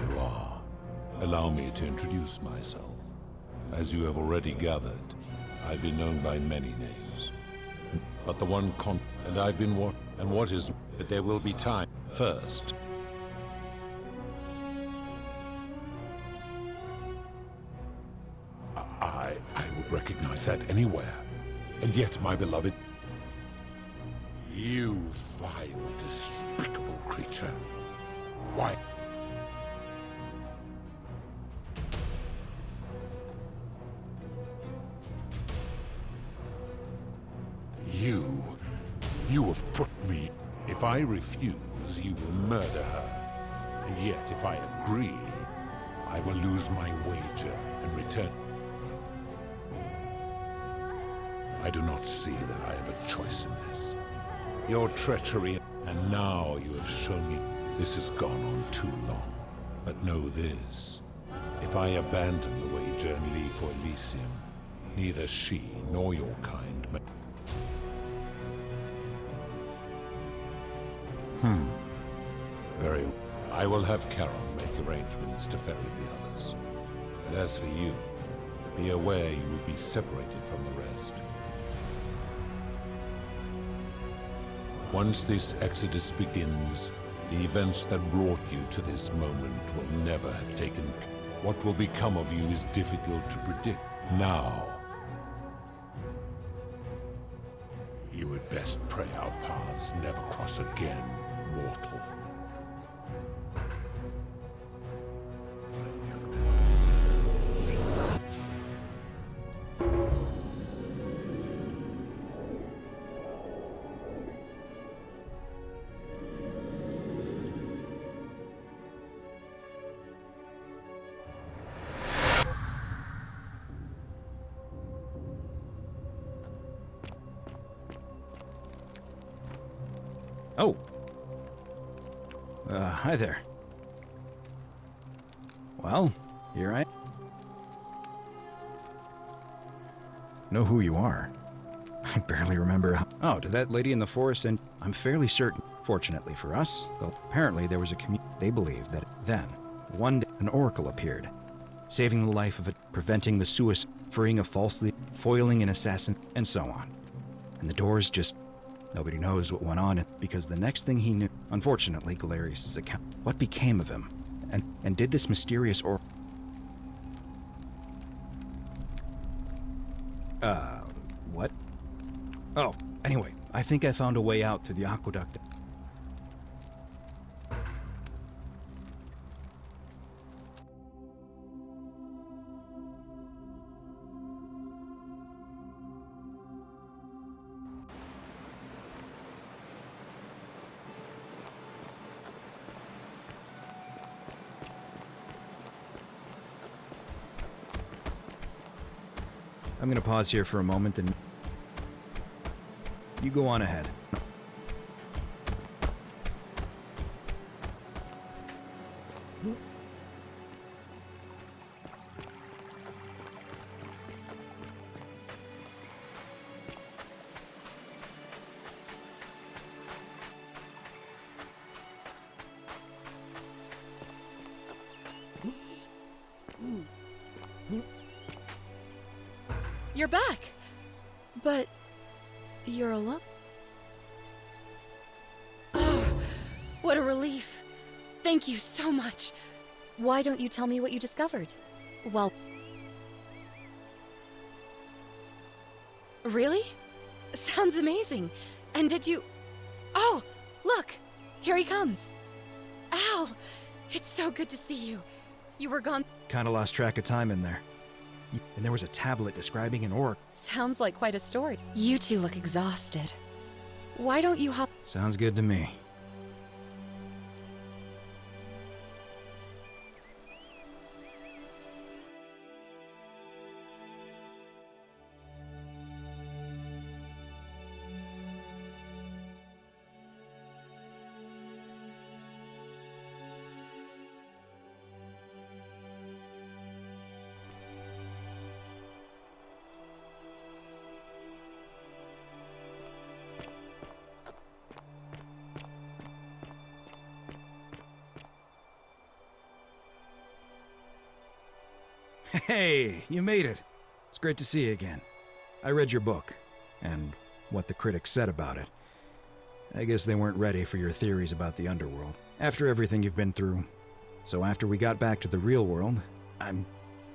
you are. Allow me to introduce myself. As you have already gathered, I've been known by many names. But the one and I've been what is, but there will be time. First, I would recognize that anywhere. And yet, my beloved, you vile, despicable creature. Why? You have put me. If I refuse, you will murder her. And yet, if I agree, I will lose my wager and return. I do not see that I have a choice in this. Your treachery, and now you have shown me this has gone on too long. But know this, if I abandon the wager and leave for Elysium, neither she nor your kind may... Very well. I will have Charon make arrangements to ferry the others. But as for you, be aware you will be separated from the rest. Once this exodus begins, the events that brought you to this moment will never have taken place. What will become of you is difficult to predict. Now, you had best pray our paths never cross again, mortal. Oh. Hi there. Well, here I know who you are. I barely remember how... Oh, to that lady in the forest, and I'm fairly certain, fortunately for us, though apparently there was a community. They believed that then, one day, an oracle appeared, saving the life of it, preventing the suicide, freeing a falsely, foiling an assassin, and so on. And the doors just... Nobody knows what went on, because the next thing he knew, unfortunately, Galerius' account, what became of him? And did this mysterious what? Oh, anyway, I think I found a way out through the aqueduct. I'm gonna pause here for a moment and you go on ahead. You're back! But... you're alone? Oh, what a relief. Thank you so much. Why don't you tell me what you discovered? Well... Really? Sounds amazing. And did you... Oh, look! Here he comes. Al! It's so good to see you. You were gone... Kinda lost track of time in there. And there was a tablet describing an orc. Sounds like quite a story. You two look exhausted. Why don't you hop... Sounds good to me. Hey, you made it. It's great to see you again. I read your book, and what the critics said about it. I guess they weren't ready for your theories about the underworld, after everything you've been through. So after we got back to the real world, I'm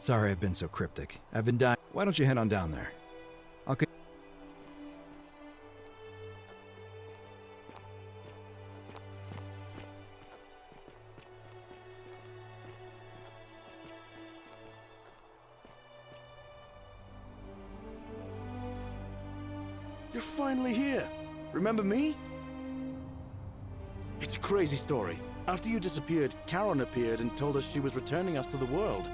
sorry I've been so cryptic. I've been dying. Why don't you head on down there? Okay. You're finally here. Remember me? It's a crazy story. After you disappeared, Karen appeared and told us she was returning us to the world.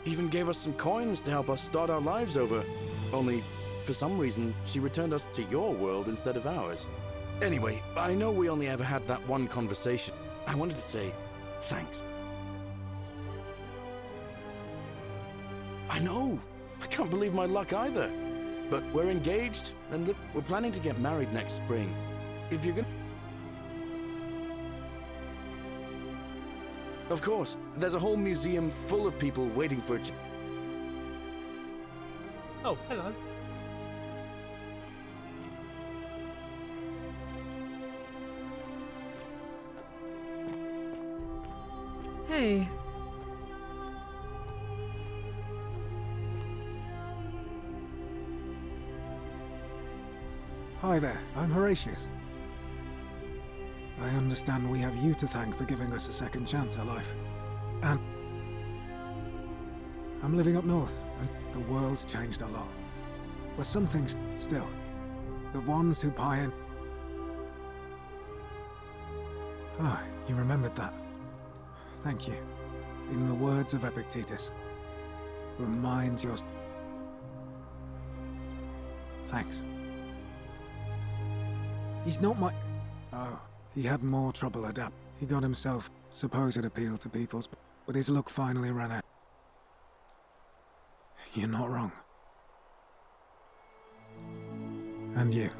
Even gave us some coins to help us start our lives over. Only, for some reason, she returned us to your world instead of ours. Anyway, I know we only ever had that one conversation. I wanted to say thanks. I know. I can't believe my luck either. But we're engaged, and look, we're planning to get married next spring. If you're gonna... Of course, there's a whole museum full of people waiting for it. Oh, hello. Hey. Hi there, I'm Horatius. I understand we have you to thank for giving us a second chance at life. And I'm living up north, and the world's changed a lot. But some things still. The ones who pioneered... Ah, you remembered that. Thank you. In the words of Epictetus, remind your... Thanks. He's not my... Oh, he had more trouble adapt. He got himself supposed appeal to people's, but his luck finally ran out. You're not wrong. And you.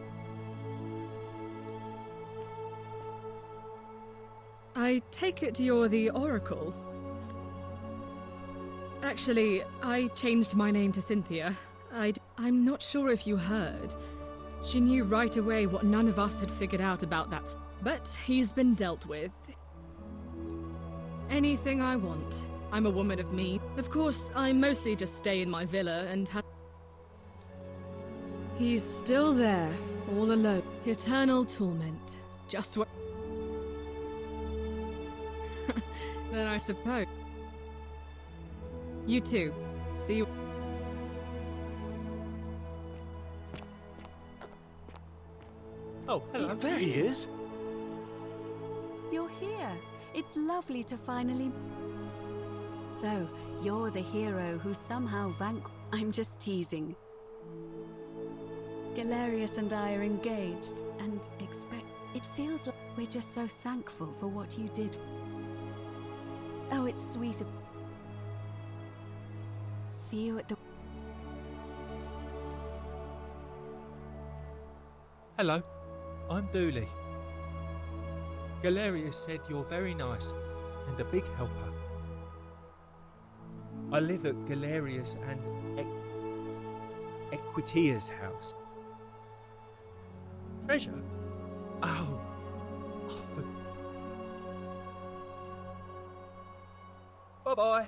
I take it you're the Oracle. Actually, I changed my name to Cynthia. I'm not sure if you heard. She knew right away what none of us had figured out about that. But he's been dealt with. Anything I want. I'm a woman of means. Of course, I mostly just stay in my villa and have... He's still there, all alone. Eternal torment. Just what... Then I suppose... You too. See you... Oh, hello. There he is. You're here. It's lovely to finally... So, you're the hero who somehow I'm just teasing. Galerius and I are engaged, and it feels like we're just so thankful for what you did. Oh, it's sweet of... See you at the... Hello, I'm Dooley. Galerius said you're very nice and a big helper. I live at Galerius and Equitia's house. Treasure? Oh, I forgot. Bye-bye.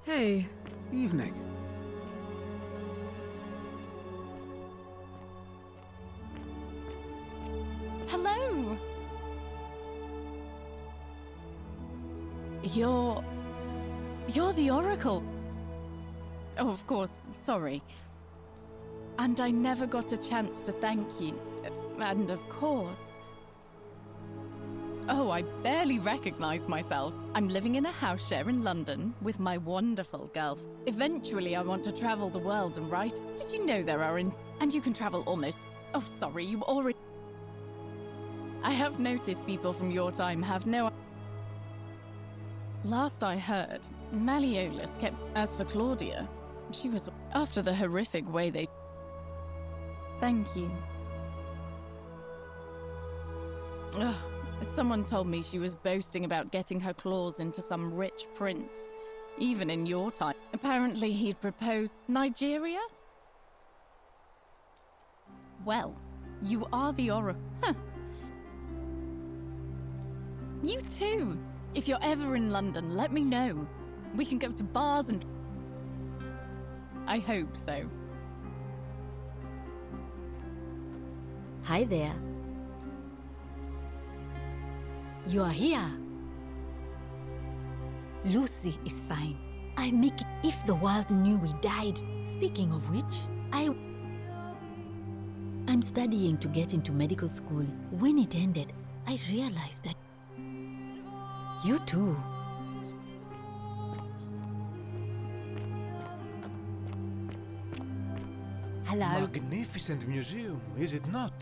Hey. Evening. Hello! You're the Oracle. Oh, of course, sorry. And I never got a chance to thank you. And of course... Oh, I barely recognize myself. I'm living in a house share in London with my wonderful girl. Eventually, I want to travel the world and write. Did you know there are And you can travel almost... Oh, sorry, you already... I have noticed people from your time have no... Last I heard, Malleolus kept... As for Claudia, She was... After the horrific way they... Thank you. Ugh. Someone told me she was boasting about getting her claws into some rich prince. Even in your time. Apparently he'd proposed... Nigeria? Well, you are the oracle. Huh. You too. If you're ever in London, let me know. We can go to bars and... I hope so. Hi there. You are here. Lucy is fine. I make it if the world knew we died. Speaking of which, I'm studying to get into medical school. When it ended, I realized that you too. Hello. Magnificent museum, is it not?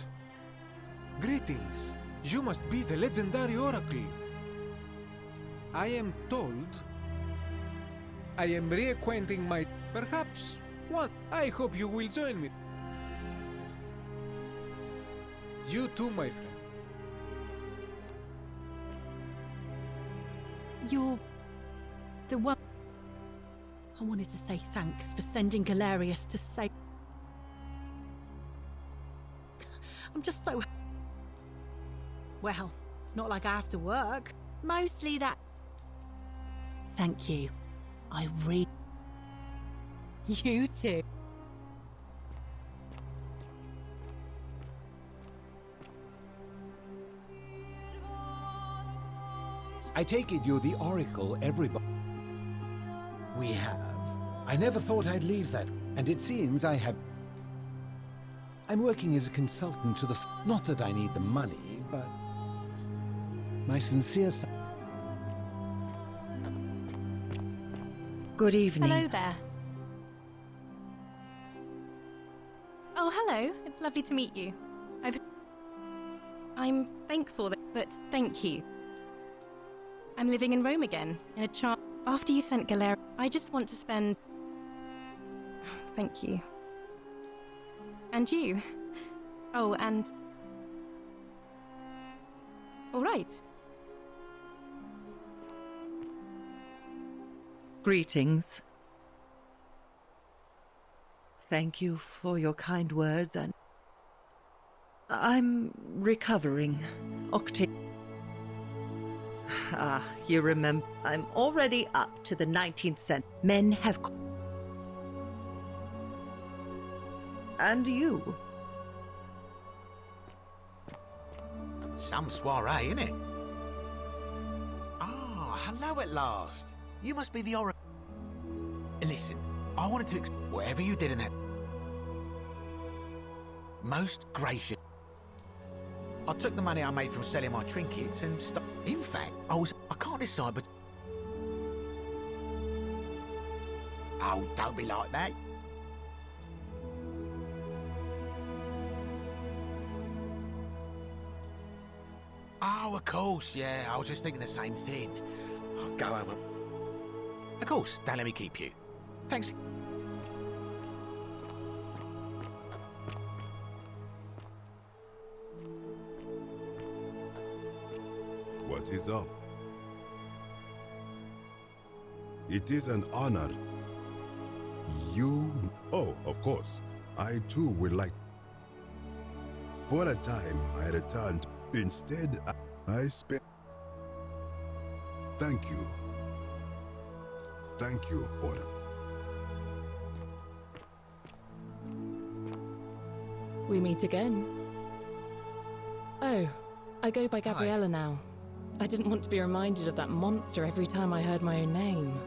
Greetings. You must be the legendary oracle. I am told I am reacquainting my... Perhaps what? I hope you will join me. You too, my friend. You're the one. I wanted to say thanks for sending Galerius to save. I'm just so... Well, it's not like I have to work. Mostly that... Thank you. I really... You too. I take it you're the oracle everybody... We have. I never thought I'd leave that, and it seems I have... I'm working as a consultant to the... Not that I need the money, but... My sincere Good evening. Hello there. Oh, hello. It's lovely to meet you. I'm thankful that... But thank you. I'm living in Rome again, in a charm... After you sent Galera, I just want to spend... Thank you. And you. Oh, and... All right. Greetings. Thank you for your kind words, and... I'm recovering. Ah, you remember, I'm already up to the 19th century. Men have... And you? Some soiree, innit? Ah, hello at last. You must be the oracle. Listen, I wanted to whatever you did in that... Most gracious. I took the money I made from selling my trinkets and in fact, I can't decide, but... Oh, don't be like that. Oh, of course, yeah. I was just thinking the same thing. I'll go over. Of course, don't let me keep you. Thanks. What is up? It is an honor. You... Oh, of course. I too would like... For a time, I returned. Instead, I spent... Thank you. Thank you, Order. We meet again. Oh, I go by Gabriella now. I didn't want to be reminded of that monster every time I heard my own name.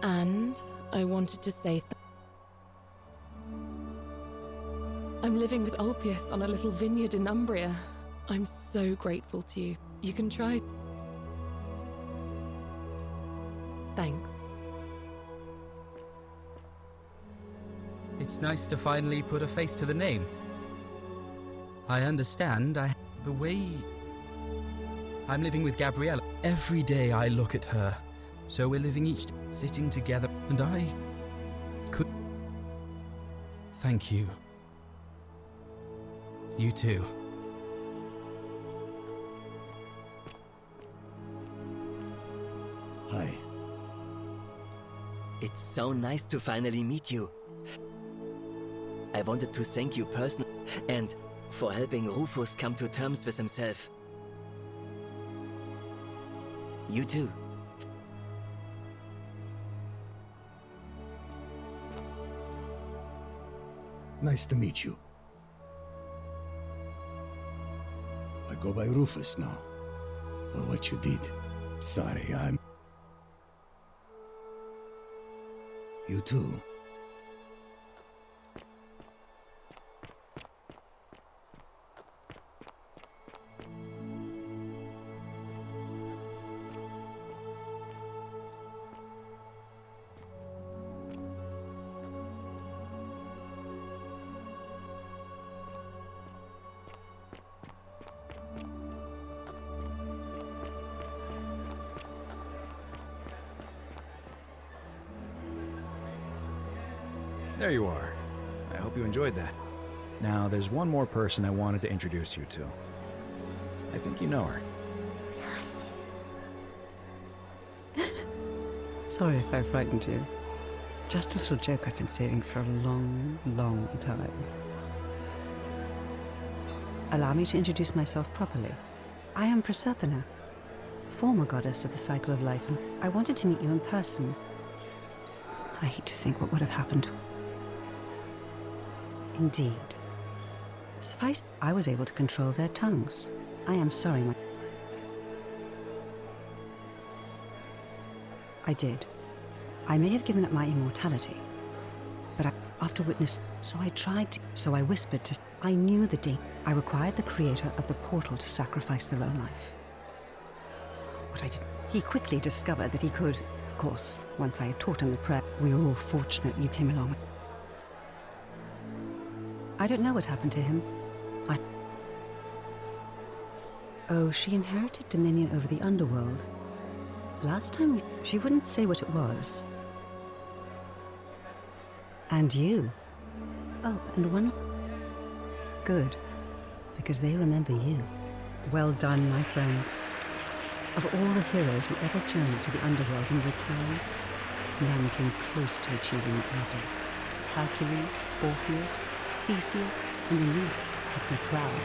And I wanted to say I'm living with Ulpius on a little vineyard in Umbria. I'm so grateful to you. You can try... Thanks. It's nice to finally put a face to the name. I understand, the way... I'm living with Gabriella. Every day I look at her. So we're living each sitting together, and I could... Thank you. You too. Hi. It's so nice to finally meet you. I wanted to thank you personally and for helping Rufus come to terms with himself. You too. Nice to meet you. I go by Rufus now, for what you did. Sorry, I'm... You too. There you are. I hope you enjoyed that. Now, there's one more person I wanted to introduce you to. I think you know her. Sorry if I frightened you. Just a little joke I've been saving for a long, long time. Allow me to introduce myself properly. I am Proserpina, former goddess of the cycle of life, and I wanted to meet you in person. I hate to think what would have happened. Indeed. Suffice, I was able to control their tongues. I am sorry, I did. I may have given up my immortality, but after witness, so I whispered to, I knew the day. I required the creator of the portal to sacrifice their own life. What I did, he quickly discovered that he could. Of course, once I had taught him the prayer, we were all fortunate you came along. I don't know what happened to him. Oh, she inherited dominion over the underworld. Last time she wouldn't say what it was. And you. Oh, and one... Good. Because they remember you. Well done, my friend. Of all the heroes who ever journeyed to the underworld and returned, none came close to achieving what you did. Hercules, Orpheus, Theseus, and Aeneas would be proud.